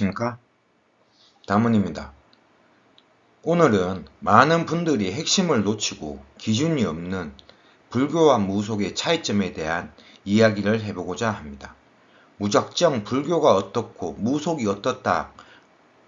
안녕하십니까? 다문입니다. 오늘은 많은 분들이 핵심을 놓치고 기준이 없는 불교와 무속의 차이점에 대한 이야기를 해보고자 합니다. 무작정 불교가 어떻고 무속이 어떻다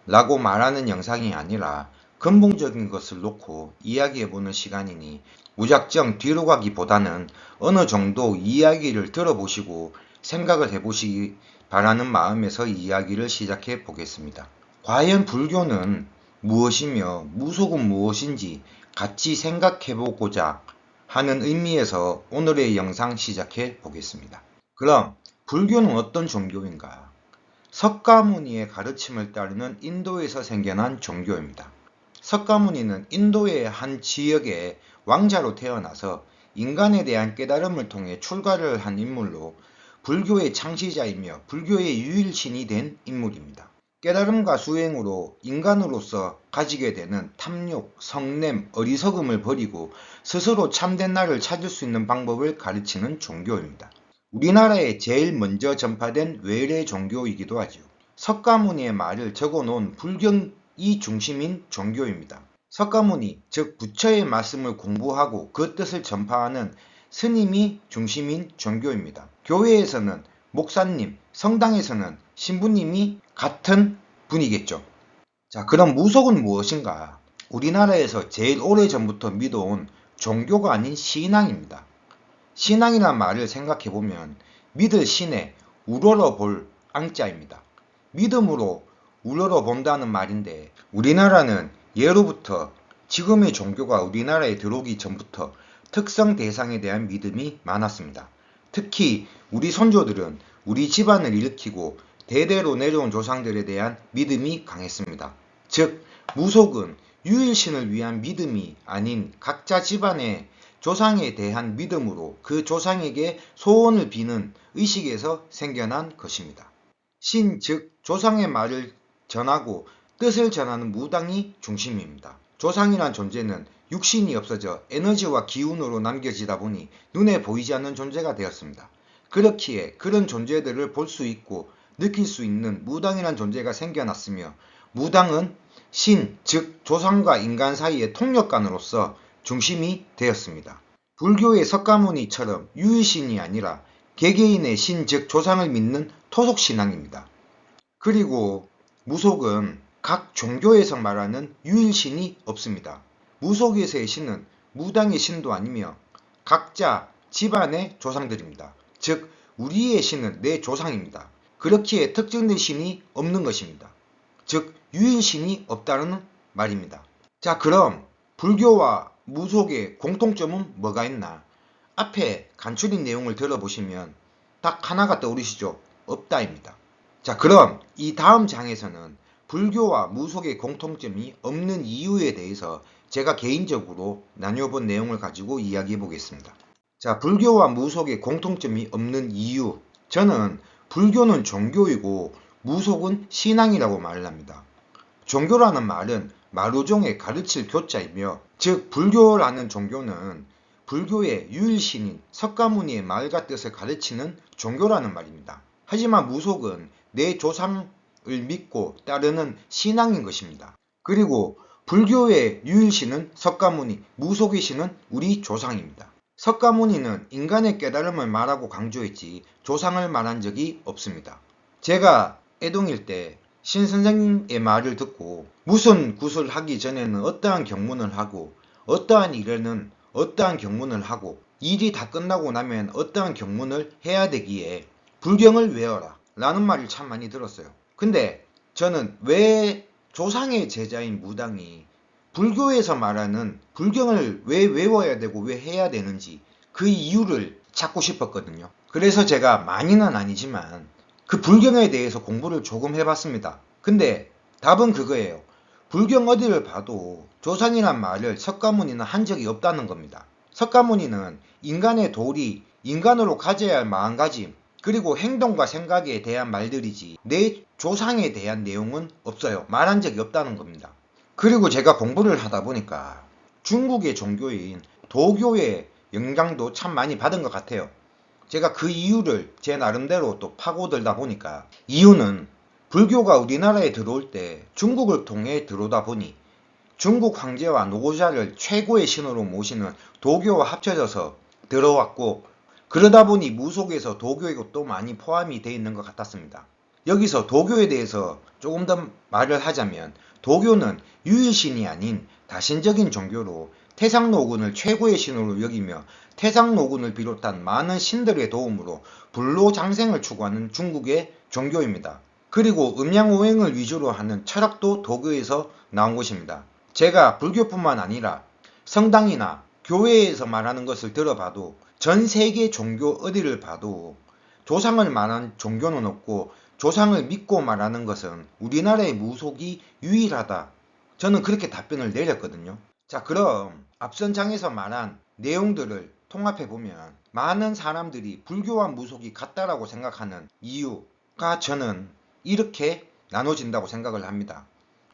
라고 말하는 영상이 아니라 근본적인 것을 놓고 이야기해보는 시간이니 무작정 뒤로 가기보다는 어느 정도 이야기를 들어보시고 생각을 해보시기 바라는 마음에서 이야기를 시작해 보겠습니다. 과연 불교는 무엇이며 무속은 무엇인지 같이 생각해 보고자 하는 의미에서 오늘의 영상 시작해 보겠습니다. 그럼 불교는 어떤 종교인가? 석가모니의 가르침을 따르는 인도에서 생겨난 종교입니다. 석가모니는 인도의 한 지역의 왕자로 태어나서 인간에 대한 깨달음을 통해 출가를 한 인물로 불교의 창시자이며 불교의 유일신이 된 인물입니다. 깨달음과 수행으로 인간으로서 가지게 되는 탐욕, 성냄, 어리석음을 버리고 스스로 참된 나를 찾을 수 있는 방법을 가르치는 종교입니다. 우리나라에 제일 먼저 전파된 외래 종교이기도 하죠. 석가모니의 말을 적어놓은 불경이 중심인 종교입니다. 석가모니, 즉 부처의 말씀을 공부하고 그 뜻을 전파하는 스님이 중심인 종교입니다. 교회에서는 목사님, 성당에서는 신부님이 같은 분이겠죠. 자, 그럼 무속은 무엇인가? 우리나라에서 제일 오래전부터 믿어온 종교가 아닌 신앙입니다. 신앙이란 말을 생각해보면 믿을 신에 우러러 볼 앙자입니다. 믿음으로 우러러 본다는 말인데 우리나라는 예로부터 지금의 종교가 우리나라에 들어오기 전부터 특정 대상에 대한 믿음이 많았습니다. 특히 우리 선조들은 우리 집안을 일으키고 대대로 내려온 조상들에 대한 믿음이 강했습니다. 즉 무속은 유일신을 위한 믿음이 아닌 각자 집안의 조상에 대한 믿음으로 그 조상에게 소원을 비는 의식에서 생겨난 것입니다. 신, 즉 조상의 말을 전하고 뜻을 전하는 무당이 중심입니다. 조상이란 존재는 육신이 없어져 에너지와 기운으로 남겨지다 보니 눈에 보이지 않는 존재가 되었습니다. 그렇기에 그런 존재들을 볼 수 있고 느낄 수 있는 무당이란 존재가 생겨났으며 무당은 신, 즉 조상과 인간 사이의 통역관으로서 중심이 되었습니다. 불교의 석가모니처럼 유일신이 아니라 개개인의 신, 즉 조상을 믿는 토속신앙입니다. 그리고 무속은 각 종교에서 말하는 유일신이 없습니다. 무속에서의 신은 무당의 신도 아니며 각자 집안의 조상들입니다. 즉 우리의 신은 내 조상입니다. 그렇기에 특정된 신이 없는 것입니다. 즉 유일신이 없다는 말입니다. 자, 그럼 불교와 무속의 공통점은 뭐가 있나? 앞에 간추린 내용을 들어보시면 딱 하나가 떠오르시죠? 없다입니다. 자, 그럼 이 다음 장에서는 불교와 무속의 공통점이 없는 이유에 대해서 제가 개인적으로 나뉘어본 내용을 가지고 이야기해 보겠습니다. 자, 불교와 무속의 공통점이 없는 이유. 저는 불교는 종교이고 무속은 신앙이라고 말을 합니다. 종교라는 말은 마루종의 가르칠 교자이며 즉 불교라는 종교는 불교의 유일신인 석가모니의 말과 뜻을 가르치는 종교라는 말입니다. 하지만 무속은 내 조상을 믿고 따르는 신앙인 것입니다. 그리고 불교의 유일신은 석가모니, 무속의 신은 우리 조상입니다. 석가모니는 인간의 깨달음을 말하고 강조했지 조상을 말한 적이 없습니다. 제가 애동일 때 신선생의 말을 듣고 무슨 굿을 하기 전에는 어떠한 경문을 하고 어떠한 일에는 어떠한 경문을 하고 일이 다 끝나고 나면 어떠한 경문을 해야 되기에 불경을 외워라 라는 말을 참 많이 들었어요. 근데 저는 왜 조상의 제자인 무당이 불교에서 말하는 불경을 왜 외워야 되고 왜 해야 되는지 그 이유를 찾고 싶었거든요. 그래서 제가 많이는 아니지만 그 불경에 대해서 공부를 조금 해봤습니다. 근데 답은 그거예요. 불경 어디를 봐도 조상이란 말을 석가모니는 한 적이 없다는 겁니다. 석가모니는 인간의 도리, 인간으로 가져야 할 마음가짐, 그리고 행동과 생각에 대한 말들이지 내 조상에 대한 내용은 없어요. 말한 적이 없다는 겁니다. 그리고 제가 공부를 하다 보니까 중국의 종교인 도교의 영향도 참 많이 받은 것 같아요. 제가 그 이유를 제 나름대로 또 파고들다 보니까 이유는 불교가 우리나라에 들어올 때 중국을 통해 들어오다 보니 중국 황제와 노고자를 최고의 신으로 모시는 도교와 합쳐져서 들어왔고, 그러다 보니 무속에서 도교의 것도 많이 포함이 되어 있는 것 같았습니다. 여기서 도교에 대해서 조금 더 말을 하자면, 도교는 유일신이 아닌 다신적인 종교로 태상노군을 최고의 신으로 여기며 태상노군을 비롯한 많은 신들의 도움으로 불로장생을 추구하는 중국의 종교입니다. 그리고 음양오행을 위주로 하는 철학도 도교에서 나온 것입니다. 제가 불교뿐만 아니라 성당이나 교회에서 말하는 것을 들어봐도 전 세계 종교 어디를 봐도 조상을 말하는 종교는 없고 조상을 믿고 말하는 것은 우리나라의 무속이 유일하다. 저는 그렇게 답변을 내렸거든요. 자, 그럼 앞선 장에서 말한 내용들을 통합해보면 많은 사람들이 불교와 무속이 같다라고 생각하는 이유가 저는 이렇게 나눠진다고 생각을 합니다.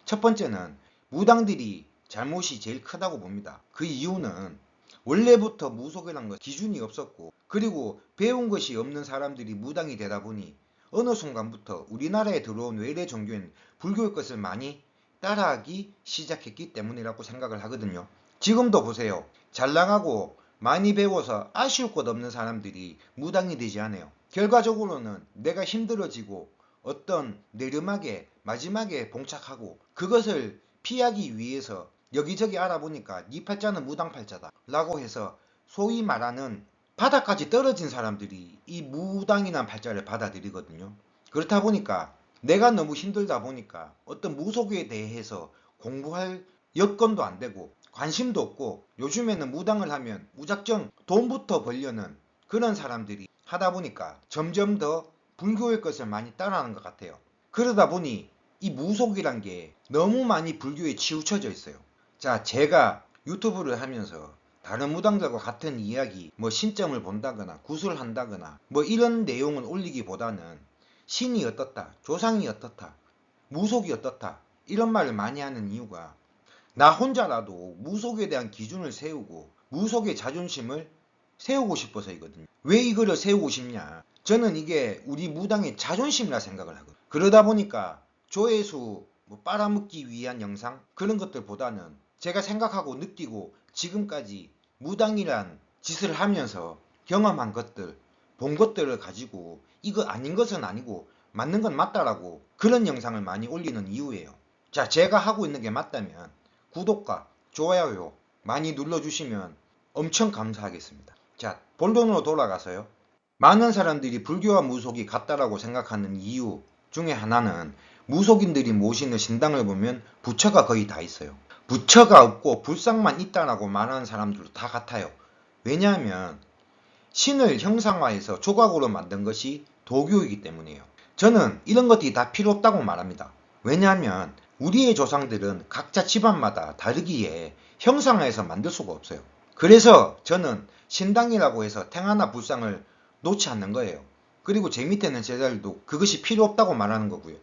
첫 번째는 무당들이 잘못이 제일 크다고 봅니다. 그 이유는 원래부터 무속이란 것 기준이 없었고, 그리고 배운 것이 없는 사람들이 무당이 되다 보니 어느 순간부터 우리나라에 들어온 외래 종교인 불교의 것을 많이 따라하기 시작했기 때문이라고 생각을 하거든요. 지금도 보세요. 잘 나가고 많이 배워서 아쉬울 것 없는 사람들이 무당이 되지 않아요. 결과적으로는 내가 힘들어지고 어떤 내리막에 마지막에 봉착하고 그것을 피하기 위해서 여기저기 알아보니까 네 팔자는 무당팔자다 라고 해서 소위 말하는 바닥까지 떨어진 사람들이 이 무당이란 팔자를 받아들이거든요. 그렇다 보니까 내가 너무 힘들다 보니까 어떤 무속에 대해서 공부할 여건도 안 되고 관심도 없고, 요즘에는 무당을 하면 무작정 돈부터 벌려는 그런 사람들이 하다 보니까 점점 더 불교의 것을 많이 따라하는 것 같아요. 그러다 보니 이 무속이란 게 너무 많이 불교에 치우쳐져 있어요. 자, 제가 유튜브를 하면서 다른 무당들과 같은 이야기, 신점을 본다거나 구술한다거나 이런 내용을 올리기보다는 신이 어떻다, 조상이 어떻다, 무속이 어떻다 이런 말을 많이 하는 이유가, 나 혼자라도 무속에 대한 기준을 세우고 무속의 자존심을 세우고 싶어서이거든요. 왜 이거를 세우고 싶냐? 저는 이게 우리 무당의 자존심이라 생각을 하거든요. 그러다 보니까 조회수 빨아먹기 위한 영상 그런 것들보다는 제가 생각하고 느끼고 지금까지 무당이란 짓을 하면서 경험한 것들, 본 것들을 가지고 이거 아닌 것은 아니고 맞는 건 맞다라고 그런 영상을 많이 올리는 이유예요. 자, 제가 하고 있는 게 맞다면 구독과 좋아요 많이 눌러주시면 엄청 감사하겠습니다. 자, 본론으로 돌아가서요. 많은 사람들이 불교와 무속이 같다라고 생각하는 이유 중에 하나는 무속인들이 모시는 신당을 보면 부처가 거의 다 있어요. 부처가 없고 불상만 있다라고 말하는 사람들도 다 같아요. 왜냐하면 신을 형상화해서 조각으로 만든 것이 도교이기 때문이에요. 저는 이런 것들이 다 필요 없다고 말합니다. 왜냐하면 우리의 조상들은 각자 집안마다 다르기에 형상화해서 만들 수가 없어요. 그래서 저는 신당이라고 해서 탱 하나 불상을 놓지 않는 거예요. 그리고 제 밑에는 제자들도 그것이 필요 없다고 말하는 거고요.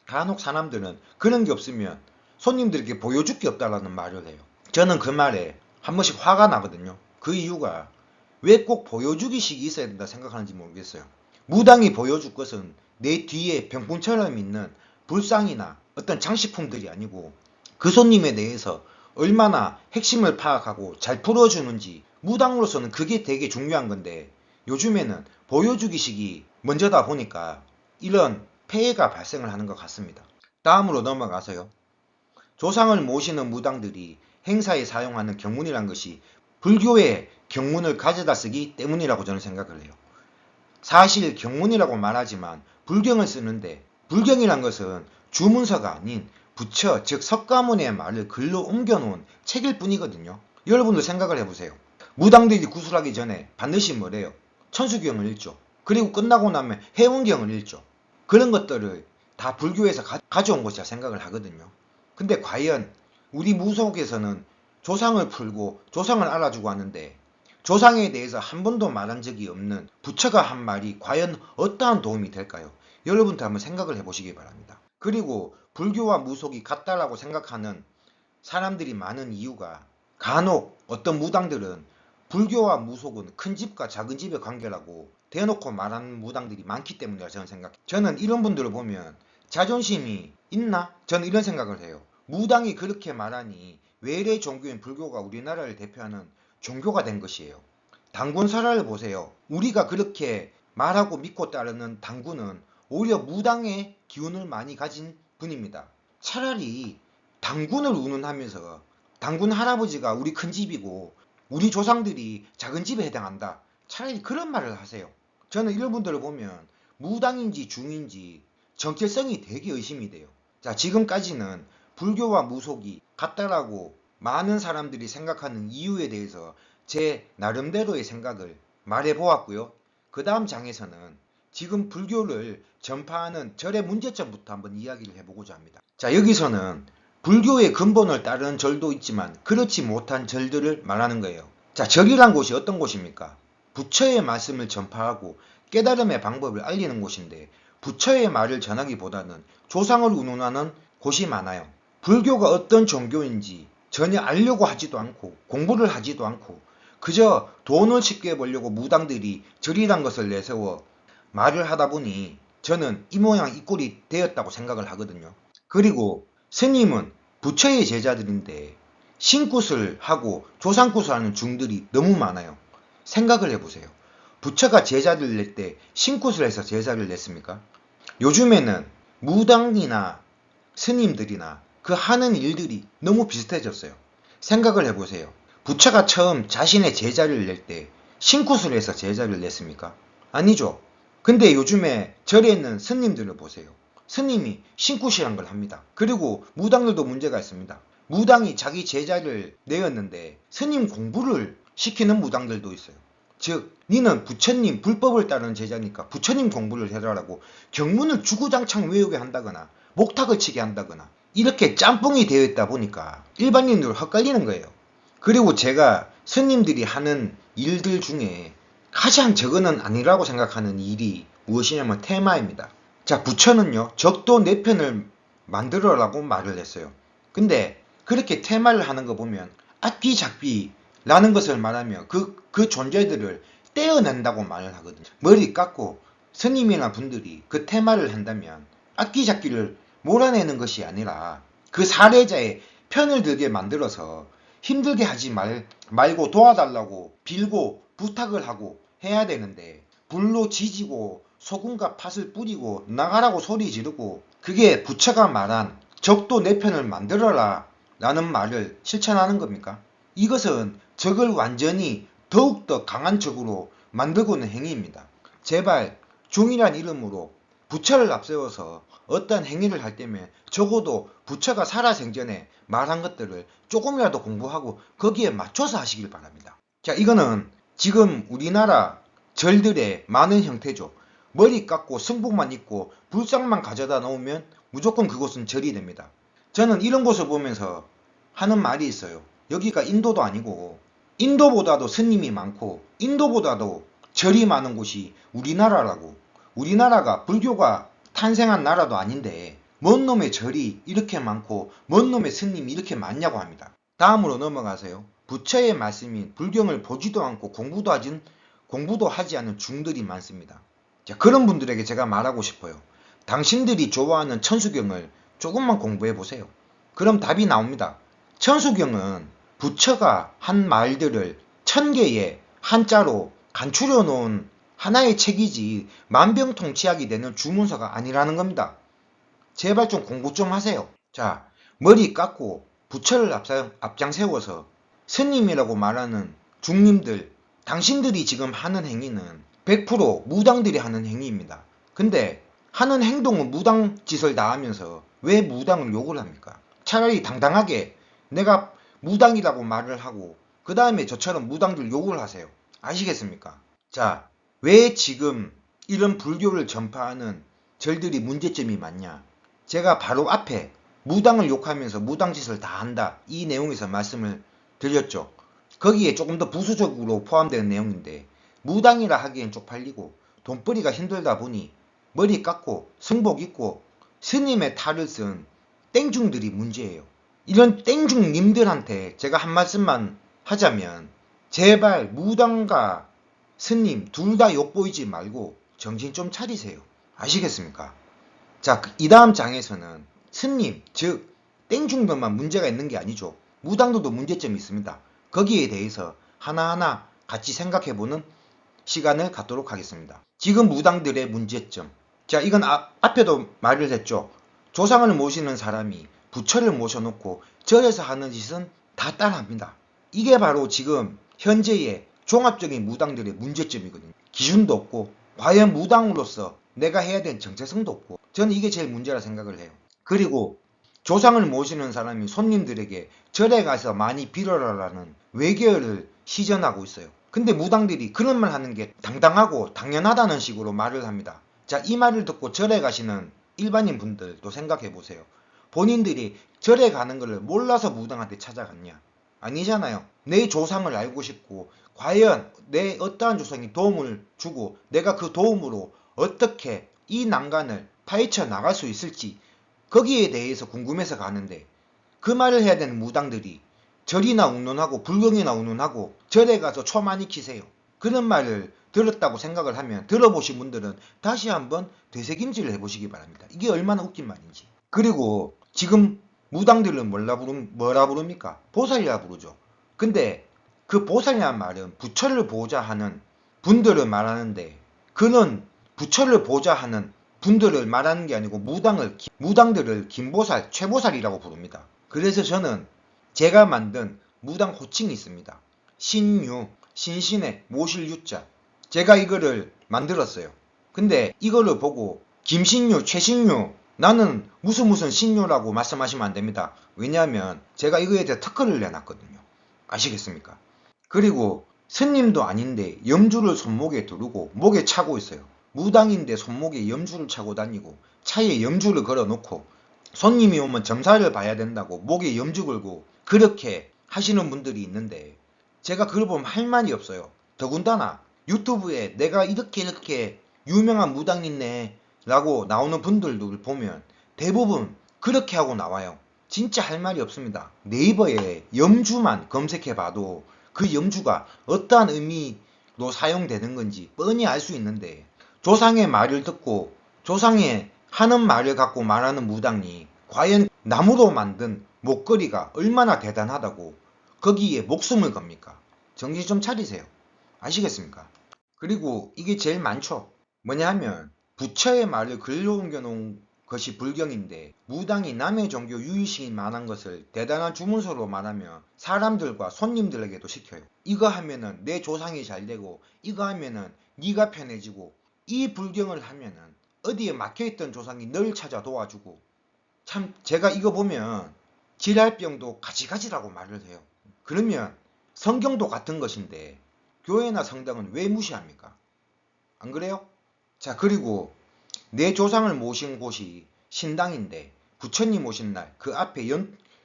간혹 사람들은 그런 게 없으면 손님들에게 보여줄 게 없다라는 말을 해요. 저는 그 말에 한 번씩 화가 나거든요. 그 이유가 왜 꼭 보여주기식이 있어야 된다 생각하는지 모르겠어요. 무당이 보여줄 것은 내 뒤에 병풍처럼 있는 불상이나 어떤 장식품들이 아니고 그 손님에 대해서 얼마나 핵심을 파악하고 잘 풀어주는지, 무당으로서는 그게 되게 중요한 건데 요즘에는 보여주기식이 먼저다 보니까 이런 폐해가 발생을 하는 것 같습니다. 다음으로 넘어가서요. 조상을 모시는 무당들이 행사에 사용하는 경문이란 것이 불교의 경문을 가져다 쓰기 때문이라고 저는 생각을 해요. 사실 경문이라고 말하지만 불경을 쓰는데 불경이란 것은 주문서가 아닌 부처 즉 석가모니의 말을 글로 옮겨놓은 책일 뿐이거든요. 여러분도 생각을 해보세요. 무당들이 구술하기 전에 반드시 뭐래요? 천수경을 읽죠. 그리고 끝나고 나면 해운경을 읽죠. 그런 것들을 다 불교에서 가져온 것이라 생각을 하거든요. 근데 과연 우리 무속에서는 조상을 풀고 조상을 알아주고 하는데 조상에 대해서 한 번도 말한 적이 없는 부처가 한 말이 과연 어떠한 도움이 될까요? 여러분도 한번 생각을 해보시기 바랍니다. 그리고 불교와 무속이 같다라고 생각하는 사람들이 많은 이유가, 간혹 어떤 무당들은 불교와 무속은 큰 집과 작은 집의 관계라고 대놓고 말하는 무당들이 많기 때문이라 저는 생각해요. 저는 이런 분들을 보면 자존심이 있나? 저는 이런 생각을 해요. 무당이 그렇게 말하니 외래 종교인 불교가 우리나라를 대표하는 종교가 된 것이에요. 당군 설화를 보세요. 우리가 그렇게 말하고 믿고 따르는 당군은 오히려 무당의 기운을 많이 가진 분입니다. 차라리 당군을 운운하면서 당군 할아버지가 우리 큰 집이고 우리 조상들이 작은 집에 해당한다. 차라리 그런 말을 하세요. 저는 이런 분들을 보면 무당인지 중인지 정체성이 되게 의심이 돼요. 자, 지금까지는 불교와 무속이 같다라고 많은 사람들이 생각하는 이유에 대해서 제 나름대로의 생각을 말해 보았고요. 그 다음 장에서는 지금 불교를 전파하는 절의 문제점부터 한번 이야기를 해보고자 합니다. 자, 여기서는 불교의 근본을 따르는 절도 있지만 그렇지 못한 절들을 말하는 거예요. 자, 절이란 곳이 어떤 곳입니까? 부처의 말씀을 전파하고 깨달음의 방법을 알리는 곳인데 부처의 말을 전하기보다는 조상을 운운하는 곳이 많아요. 불교가 어떤 종교인지 전혀 알려고 하지도 않고 공부를 하지도 않고 그저 돈을 쉽게 벌려고 무당들이 절이란 것을 내세워 말을 하다 보니 저는 이 모양 이 꼴이 되었다고 생각을 하거든요. 그리고 스님은 부처의 제자들인데 신굿을 하고 조상굿을 하는 중들이 너무 많아요. 생각을 해보세요. 부처가 제자를 낼 때 신굿을 해서 제자를 냈습니까? 요즘에는 무당이나 스님들이나 그 하는 일들이 너무 비슷해졌어요. 생각을 해보세요. 부처가 처음 자신의 제자를 낼 때 신굿을 해서 제자를 냈습니까? 아니죠. 근데 요즘에 절에 있는 스님들을 보세요. 스님이 신굿이란 걸 합니다. 그리고 무당들도 문제가 있습니다. 무당이 자기 제자를 내었는데 스님 공부를 시키는 무당들도 있어요. 즉 니는 부처님 불법을 따르는 제자니까 부처님 공부를 해라라고 경문을 주구장창 외우게 한다거나 목탁을 치게 한다거나 이렇게 짬뽕이 되어 있다 보니까 일반인들 헛갈리는 거예요. 그리고 제가 스님들이 하는 일들 중에 가장 적은은 아니라고 생각하는 일이 무엇이냐면 테마입니다. 자, 부처는요 적도 4편을 만들어라고 말을 했어요. 근데 그렇게 테마를 하는 거 보면 악기 작비라는 것을 말하며 그 존재들을 떼어낸다고 말을 하거든요. 머리 깎고 스님이나 분들이 그 테마를 한다면 악기 작기를 몰아내는 것이 아니라 그 사례자의 편을 들게 만들어서 힘들게 하지 말고 도와달라고 빌고 부탁을 하고 해야 되는데 불로 지지고 소금과 팥을 뿌리고 나가라고 소리 지르고 그게 부처가 말한 적도 4편을 만들어라 라는 말을 실천하는 겁니까? 이것은 적을 완전히 더욱더 강한 적으로 만들고는 행위입니다. 제발 중이란 이름으로 부처를 앞세워서 어떤 행위를 할 때면 적어도 부처가 살아생전에 말한 것들을 조금이라도 공부하고 거기에 맞춰서 하시길 바랍니다. 자, 이거는 지금 우리나라 절들의 많은 형태죠. 머리 깎고 승복만 입고 불상만 가져다 놓으면 무조건 그곳은 절이 됩니다. 저는 이런 곳을 보면서 하는 말이 있어요. 여기가 인도도 아니고 인도보다도 스님이 많고 인도보다도 절이 많은 곳이 우리나라라고. 우리나라가 불교가 탄생한 나라도 아닌데 뭔 놈의 절이 이렇게 많고 뭔 놈의 스님이 이렇게 많냐고 합니다. 다음으로 넘어가세요. 부처의 말씀인 불경을 보지도 않고 공부도 하지 않은 중들이 많습니다. 자, 그런 분들에게 제가 말하고 싶어요. 당신들이 좋아하는 천수경을 조금만 공부해 보세요. 그럼 답이 나옵니다. 천수경은 부처가 한 말들을 1000개의 한자로 간추려 놓은 하나의 책이지 만병통치약이 되는 주문서가 아니라는 겁니다. 제발 좀 공부 좀 하세요. 자, 머리 깎고 부처를 앞장 세워서 스님이라고 말하는 중님들, 당신들이 지금 하는 행위는 100% 무당들이 하는 행위입니다. 근데 하는 행동은 무당 짓을 다 하면서 왜 무당을 욕을 합니까? 차라리 당당하게 내가 무당이라고 말을 하고 그 다음에 저처럼 무당들 욕을 하세요. 아시겠습니까? 자, 왜 지금 이런 불교를 전파하는 절들이 문제점이 많냐? 제가 바로 앞에 무당을 욕하면서 무당짓을 다 한다 이 내용에서 말씀을 드렸죠. 거기에 조금 더 부수적으로 포함되는 내용인데 무당이라 하기엔 쪽팔리고 돈벌이가 힘들다 보니 머리 깎고 승복 입고 스님의 탈을 쓴 땡중들이 문제예요. 이런 땡중님들한테 제가 한 말씀만 하자면 제발 무당과 스님 둘 다 욕보이지 말고 정신 좀 차리세요. 아시겠습니까? 자, 이 다음 장에서는 스님, 즉 땡중들만 문제가 있는 게 아니죠. 무당들도 문제점이 있습니다. 거기에 대해서 하나하나 같이 생각해보는 시간을 갖도록 하겠습니다. 지금 무당들의 문제점. 자, 이건 앞에도 말을 했죠. 조상을 모시는 사람이 부처를 모셔놓고 절에서 하는 짓은 다 따라합니다. 이게 바로 지금 현재의 종합적인 무당들의 문제점이거든요. 기준도 없고 과연 무당으로서 내가 해야 되는 정체성도 없고 저는 이게 제일 문제라 생각을 해요. 그리고 조상을 모시는 사람이 손님들에게 절에 가서 많이 빌어라라는 외계어를 시전하고 있어요. 근데 무당들이 그런 말 하는 게 당당하고 당연하다는 식으로 말을 합니다. 자, 이 말을 듣고 절에 가시는 일반인 분들도 생각해 보세요. 본인들이 절에 가는 것을 몰라서 무당한테 찾아갔냐? 아니잖아요. 내 조상을 알고 싶고 과연 내 어떠한 조상이 도움을 주고 내가 그 도움으로 어떻게 이 난간을 파헤쳐 나갈 수 있을지 거기에 대해서 궁금해서 가는데 그 말을 해야 되는 무당들이 절이나 운운하고 불경이나 운운하고 절에 가서 초 많이 키세요. 그런 말을 들었다고 생각을 하면 들어보신 분들은 다시 한번 되새김질을 해보시기 바랍니다. 이게 얼마나 웃긴 말인지. 그리고 지금 무당들은 뭐라 부릅니까? 보살이라 부르죠. 근데 그 보살이라는 말은 부처를 보자 하는 분들을 말하는데 그는 부처를 보자 하는 분들을 말하는 게 아니고 무당들을 김보살, 최보살이라고 부릅니다. 그래서 저는 제가 만든 무당 호칭이 있습니다. 신유, 신신의 모실 유자. 제가 이거를 만들었어요. 근데 이거를 보고 김신유, 최신유, 나는 무슨 신유라고 말씀하시면 안 됩니다. 왜냐하면 제가 이거에 대해 특허를 내놨거든요. 아시겠습니까? 그리고 스님도 아닌데 염주를 손목에 두르고 목에 차고 있어요. 무당인데 손목에 염주를 차고 다니고 차에 염주를 걸어놓고 손님이 오면 점사를 봐야 된다고 목에 염주 걸고 그렇게 하시는 분들이 있는데 제가 그걸 보면 할 말이 없어요. 더군다나 유튜브에 내가 이렇게 유명한 무당이네 라고 나오는 분들도 보면 대부분 그렇게 하고 나와요. 진짜 할 말이 없습니다. 네이버에 염주만 검색해봐도 그 염주가 어떠한 의미로 사용되는 건지 뻔히 알 수 있는데 조상의 말을 듣고 조상의 하는 말을 갖고 말하는 무당이 과연 나무로 만든 목걸이가 얼마나 대단하다고 거기에 목숨을 겁니까? 정신 좀 차리세요. 아시겠습니까? 그리고 이게 제일 많죠. 뭐냐 하면 부처의 말을 글로 옮겨놓은 것이 불경인데 무당이 남의 종교 유의식이 만한 것을 대단한 주문서로 말하며 사람들과 손님들에게도 시켜요. 이거 하면은 내 조상이 잘 되고 이거 하면은 네가 편해지고 이 불경을 하면은 어디에 막혀있던 조상이 널 찾아 도와주고 참 제가 이거 보면 질랄병도 가지가지라고 말을 해요. 그러면 성경도 같은 것인데 교회나 성당은 왜 무시합니까? 안 그래요? 자, 그리고 내 조상을 모신 곳이 신당인데 부처님 오신 날 그 앞에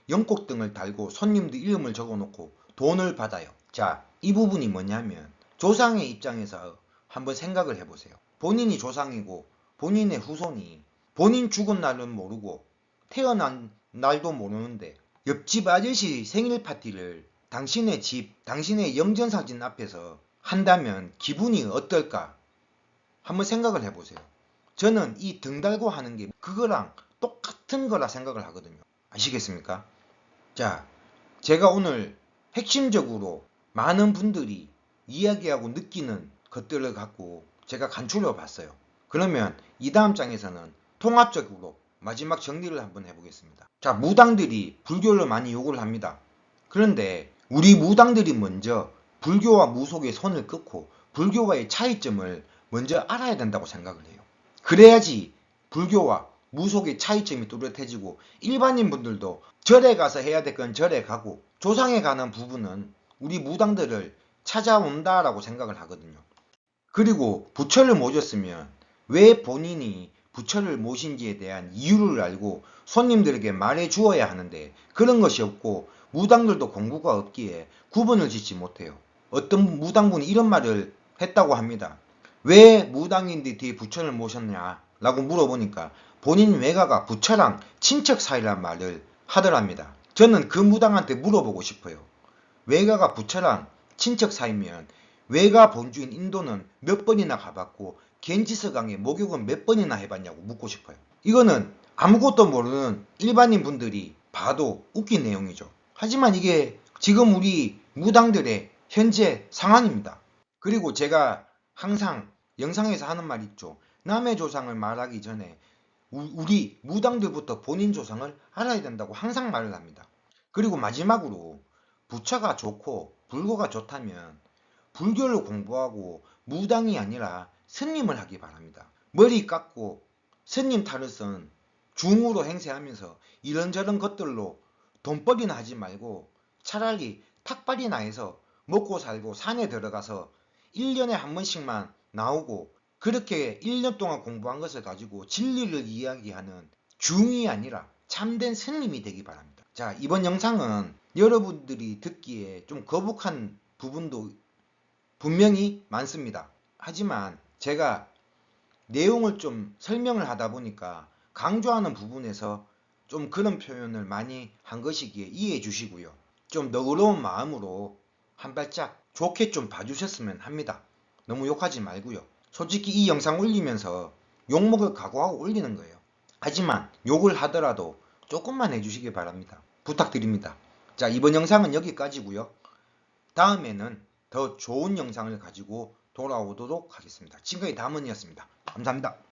연꽃등을 달고 손님들 이름을 적어놓고 돈을 받아요. 자, 이 부분이 뭐냐면 조상의 입장에서 한번 생각을 해보세요. 본인이 조상이고 본인의 후손이 본인 죽은 날은 모르고 태어난 날도 모르는데 옆집 아저씨 생일 파티를 당신의 집, 당신의 영전사진 앞에서 한다면 기분이 어떨까? 한번 생각을 해보세요. 저는 이 등 달고 하는 게 그거랑 똑같은 거라 생각을 하거든요. 아시겠습니까? 자, 제가 오늘 핵심적으로 많은 분들이 이야기하고 느끼는 것들을 갖고 제가 간추려 봤어요. 그러면 이 다음 장에서는 통합적으로 마지막 정리를 한번 해보겠습니다. 자, 무당들이 불교를 많이 욕을 합니다. 그런데 우리 무당들이 먼저 불교와 무속의 선을 끊고 불교와의 차이점을 먼저 알아야 된다고 생각을 해요. 그래야지 불교와 무속의 차이점이 뚜렷해지고 일반인 분들도 절에 가서 해야 될 건 절에 가고 조상에 가는 부분은 우리 무당들을 찾아온다라고 생각을 하거든요. 그리고 부처를 모셨으면 왜 본인이 부처를 모신지에 대한 이유를 알고 손님들에게 말해 주어야 하는데 그런 것이 없고 무당들도 공부가 없기에 구분을 짓지 못해요. 어떤 무당분이 이런 말을 했다고 합니다. 왜 무당인데 뒤에 부처를 모셨냐 라고 물어보니까 본인 외가가 부처랑 친척 사이란 말을 하더랍니다. 저는 그 무당한테 물어보고 싶어요. 외가가 부처랑 친척 사이면 외가 본주인 인도는 몇 번이나 가봤고 겐지스강에 목욕은 몇 번이나 해봤냐고 묻고 싶어요. 이거는 아무것도 모르는 일반인 분들이 봐도 웃긴 내용이죠. 하지만 이게 지금 우리 무당들의 현재 상황입니다. 그리고 제가 항상 영상에서 하는 말 있죠. 남의 조상을 말하기 전에 우리 무당들부터 본인 조상을 알아야 된다고 항상 말을 합니다. 그리고 마지막으로 부처가 좋고 불교가 좋다면 불교를 공부하고 무당이 아니라 스님을 하기 바랍니다. 머리 깎고 스님 타릇은 중으로 행세하면서 이런저런 것들로 돈벌이나 하지 말고 차라리 탁발이나 해서 먹고 살고 산에 들어가서 1년에 한 번씩만 나오고 그렇게 1년 동안 공부한 것을 가지고 진리를 이야기하는 중이 아니라 참된 스님이 되기 바랍니다. 자, 이번 영상은 여러분들이 듣기에 좀 거북한 부분도 분명히 많습니다. 하지만 제가 내용을 좀 설명을 하다 보니까 강조하는 부분에서 좀 그런 표현을 많이 한 것이기에 이해해 주시고요. 좀 너그러운 마음으로 한 발짝 좋게 좀 봐주셨으면 합니다. 너무 욕하지 말고요. 솔직히 이 영상 올리면서 욕먹을 각오하고 올리는 거예요. 하지만 욕을 하더라도 조금만 해주시기 바랍니다. 부탁드립니다. 자, 이번 영상은 여기까지고요. 다음에는 더 좋은 영상을 가지고 돌아오도록 하겠습니다. 지금까지 담은이었습니다. 감사합니다.